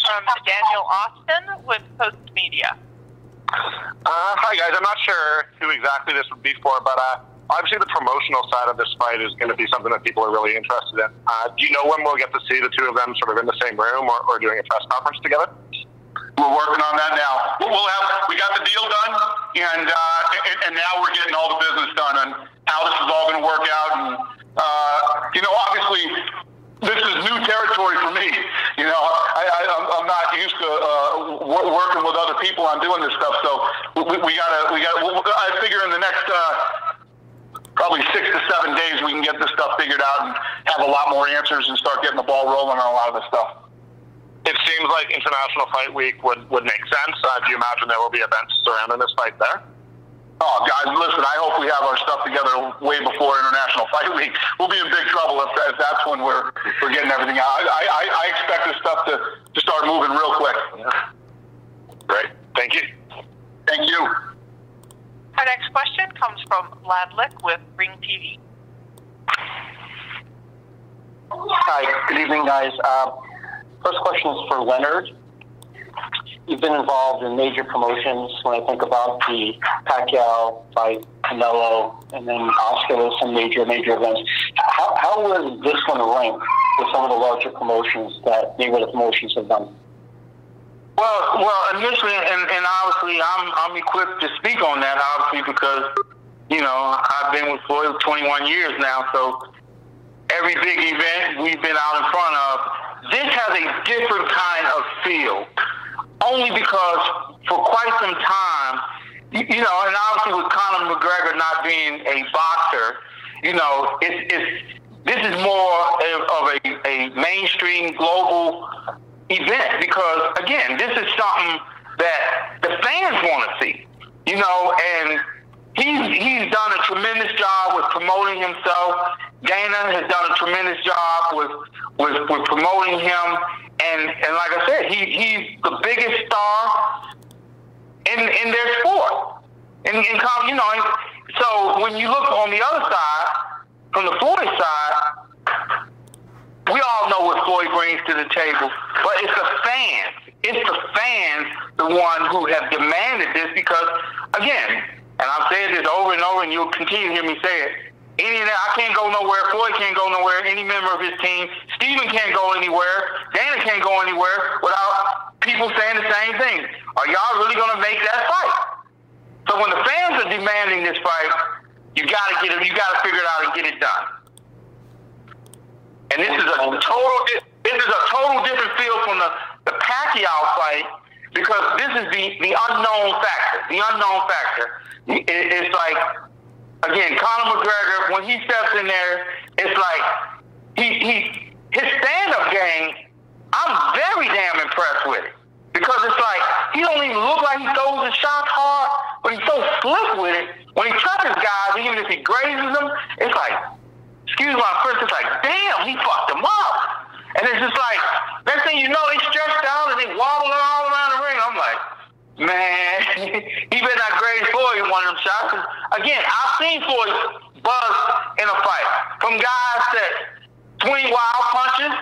from Daniel Austin with Post Media. Hi, guys. I'm not sure who exactly this would be for, but obviously the promotional side of this fight is going to be something that people are really interested in. Do you know when we'll get to see the two of them sort of in the same room or doing a press conference together? We're working on that now. We got the deal done, and now we're getting all the business done and how this is all going to work out. And obviously, this is new territory for me. I'm not used to working with other people on doing this stuff. So we got. I figure in the next probably 6 to 7 days we can get this stuff figured out and have a lot more answers and start getting the ball rolling on a lot of this stuff. It seems like International Fight Week would make sense. Do you imagine there will be events surrounding this fight there? Oh, guys, listen, I hope we have our stuff together way before International Fight Week. We'll be in big trouble if that's when we're getting everything out. I expect this stuff to start moving real quick. Great. Thank you. Thank you. Our next question comes from Ladlick with Ring TV. Hi, good evening, guys. First question is for Leonard. You've been involved in major promotions. When I think about the Pacquiao fight, Canelo, and then Oscar with some major events, how was this one ranked with some of the larger promotions that Mayweather promotions have done? Well, initially, and obviously, I'm equipped to speak on that, obviously, because I've been with Floyd 21 years now, so every big event we've been out in front of. This has a different kind of feel, only because for quite some time, and obviously with Conor McGregor not being a boxer, this is more of a mainstream global event because, again, this is something that the fans want to see, and he's done a tremendous job with promoting himself. Dana has done a tremendous job with promoting him, and like I said, he's the biggest star in their sport. So when you look on the other side, from the Floyd side, we all know what Floyd brings to the table, but it's the fans. It's the fans, the one who have demanded this because, again, and I've said this over and over, and you'll continue to hear me say it. I can't go nowhere. Floyd can't go nowhere. Any member of his team. Steven can't go anywhere. Dana can't go anywhere without people saying the same thing. Are y'all really going to make that fight? So when the fans are demanding this fight, you got to get it. You got to figure it out and get it done. And this is a total different feel from the Pacquiao fight because this is the unknown factor. The unknown factor. It's like, again, Conor McGregor, when he steps in there, it's like his stand-up game, I'm very damn impressed with it. Because it's like, he don't even look like he throws his shots hard, but he's so slick with it. When he touches guys, even if he grazes them, it's like, excuse my French, it's like, damn, he fucked them up. And it's just like, next thing you know, they stretched out and they wobbling all around the ring. I'm like, man, he better not graze Floyd in one of them shots. Again, I've seen Floyd buzz in a fight from guys that swing wild punches.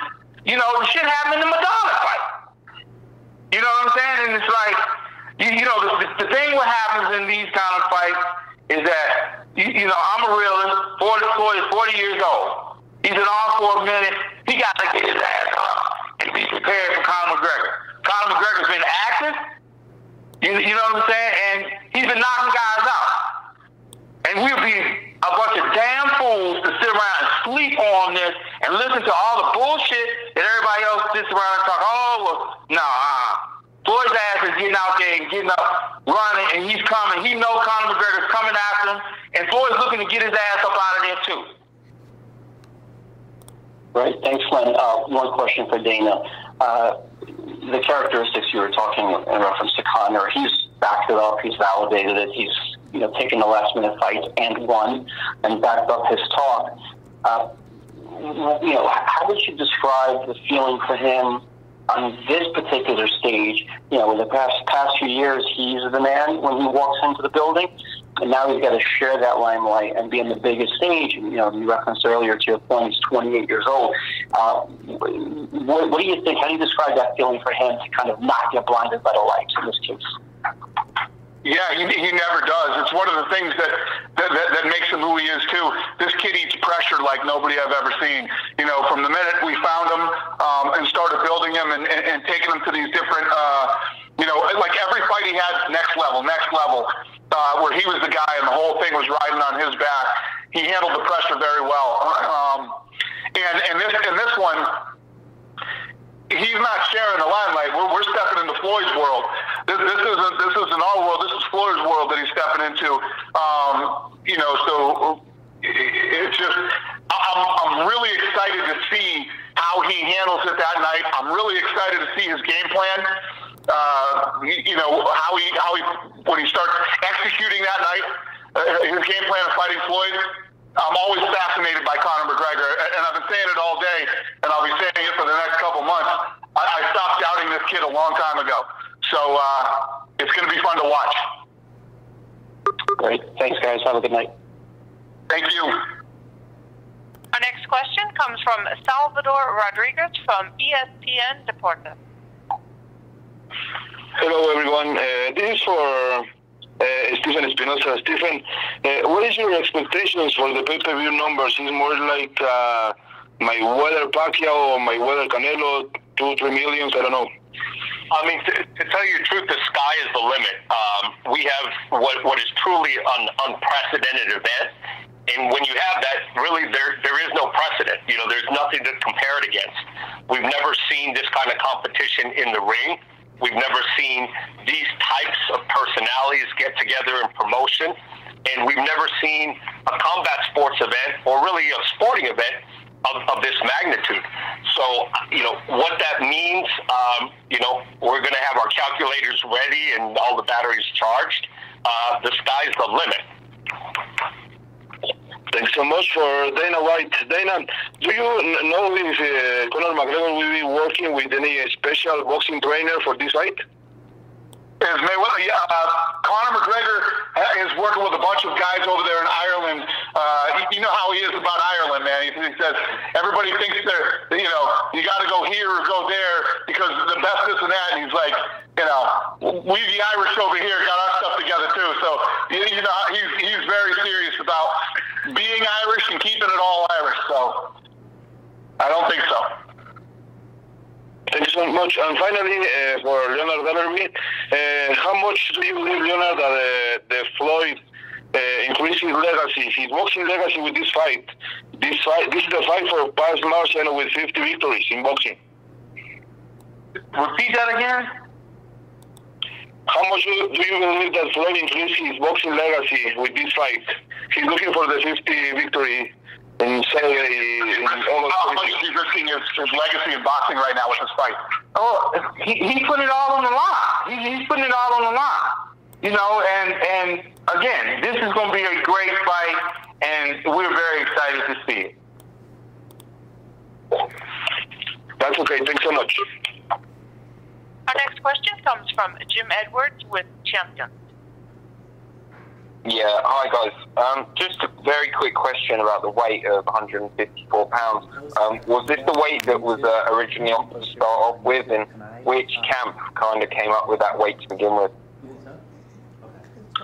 The shit happened in the Madonna fight. You know what I'm saying? And it's like, the thing what happens in these kind of fights is that, I'm a realist. Floyd is 40 years old. He's in all for a minute. He got to get his ass up and be prepared for Conor McGregor. Conor McGregor's been active. You know what I'm saying? And he's been knocking guys out. And we'll be a bunch of damn fools to sit around and sleep on this and listen to all the bullshit that everybody else sits around and talk, Floyd's ass is getting out there and getting up, running, and he's coming. He knows Conor McGregor's coming after him, and Floyd's looking to get his ass up out of there too. Right. Thanks, Len. One question for Dana. The characteristics you were talking in reference to Conor, he's backed it up, he's validated it, he's taken the last-minute fight and won and backed up his talk. How would you describe the feeling for him on this particular stage? In the past few years, he's the man when he walks into the building. and now he's got to share that limelight and be on the biggest stage. And, you know, you referenced earlier to your point, he's 28 years old. What do you think? How do you describe that feeling for him to kind of not get blinded by the lights in this case? Yeah, he never does. It's one of the things that makes him who he is too. This kid eats pressure like nobody I've ever seen. You know, from the minute we found him and started building him and taking him to these different, you know, like every fight he had, next level, where he was the guy and the whole thing was riding on his back. He handled the pressure very well. And this one, he's not sharing the limelight. We're stepping into Floyd's world. This isn't our world. This is Floyd's world that he's stepping into. You know, so it's just I'm really excited to see how he handles it that night. I'm really excited to see his game plan. You know, how he when he starts executing that night, his game plan of fighting Floyd. I'm always fascinated by Conor McGregor, and I've been saying it all day, and I'll be saying it for the next couple months. I stopped doubting this kid a long time ago, so it's going to be fun to watch. Great. Thanks, guys. Have a good night. Thank you. Our next question comes from Salvador Rodriguez from ESPN Deportes. Hello, everyone. This is for Stephen Espinoza. Stephen, what is your expectations for the pay-per-view numbers? Is more like Mayweather Pacquiao or Mayweather Canelo, 2-3 million? I don't know. I mean, to tell you the truth, the sky is the limit. We have what is truly an unprecedented event. And when you have that, really, there is no precedent. You know, there's nothing to compare it against. We've never seen this kind of competition in the ring. We've never seen these types of personalities get together in promotion. And we've never seen a combat sports event or really a sporting event of this magnitude. So, you know, what that means, you know, we're going to have our calculators ready and all the batteries charged. The sky's the limit. Thanks so much for Dana White. Dana, do you know if Conor McGregor will be working with any special boxing trainer for this fight? Is Mayweather? Yeah, Conor McGregor is working with a bunch of guys over there in Ireland. You know how he is about Ireland, man. He says everybody thinks they're, you know, you got to go here or go there because the best this and that. And he's like, you know, we the Irish over here got our stuff together too. So you know, he's very serious about being Irish and keeping it all Irish. So I don't think so. Thank you so much. And finally, for Leonard Ellerbe, how much do you believe, Leonard, that the Floyd increased his legacy, his boxing legacy with this fight? This is the fight for past Marciano with 50 victories in boxing. Repeat that again? How much do you believe that Floyd increased his boxing legacy with this fight? He's looking for the 50 victory in Saturday. How much is he risking his legacy in boxing right now with this fight? Oh, he put it all on the line. He's putting it all on the line. You know, and again, this is going to be a great fight, and we're very excited to see it. That's okay. Thanks so much. Our next question comes from Jim Edwards with Champions. Yeah, hi guys. Just a very quick question about the weight of 154 pounds. Was this the weight that was originally offered to start off with, and which camp kind of came up with that weight to begin with?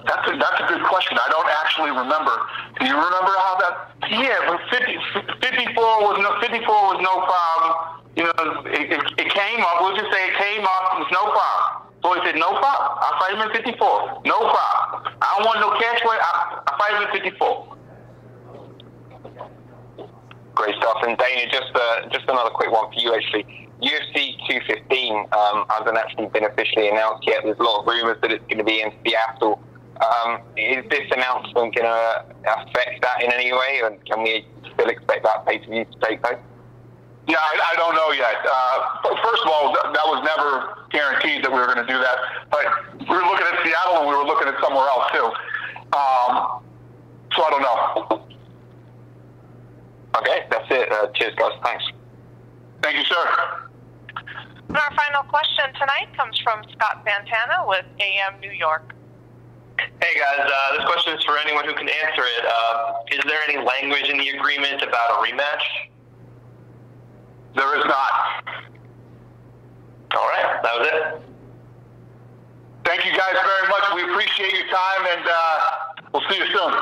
That's a good question. I don't actually remember. Do you remember how that? Yeah, but 54 was no problem. You know, it came up. We'll just say it came up. It was no problem. So he said, no problem. I'll fight him in 54. No problem. I don't want no catch weight. I'll fight him in 54. Great stuff. And Dana, just another quick one for you actually. UFC 215 hasn't actually been officially announced yet. There's a lot of rumors that it's going to be in Seattle. Is this announcement going to affect that in any way, and can we still expect that pay-per-view to take place? Yeah, I don't know yet. First of all, that was never guaranteed that we were going to do that. But we were looking at Seattle and we were looking at somewhere else too. So I don't know. Okay, that's it. Cheers, guys. Thanks. Thank you, sir. And our final question tonight comes from Scott Santana with AM New York. Hey guys, this question is for anyone who can answer it. Is there any language in the agreement about a rematch? There is not. All right, that was it. Thank you guys very much. We appreciate your time, and we'll see you soon.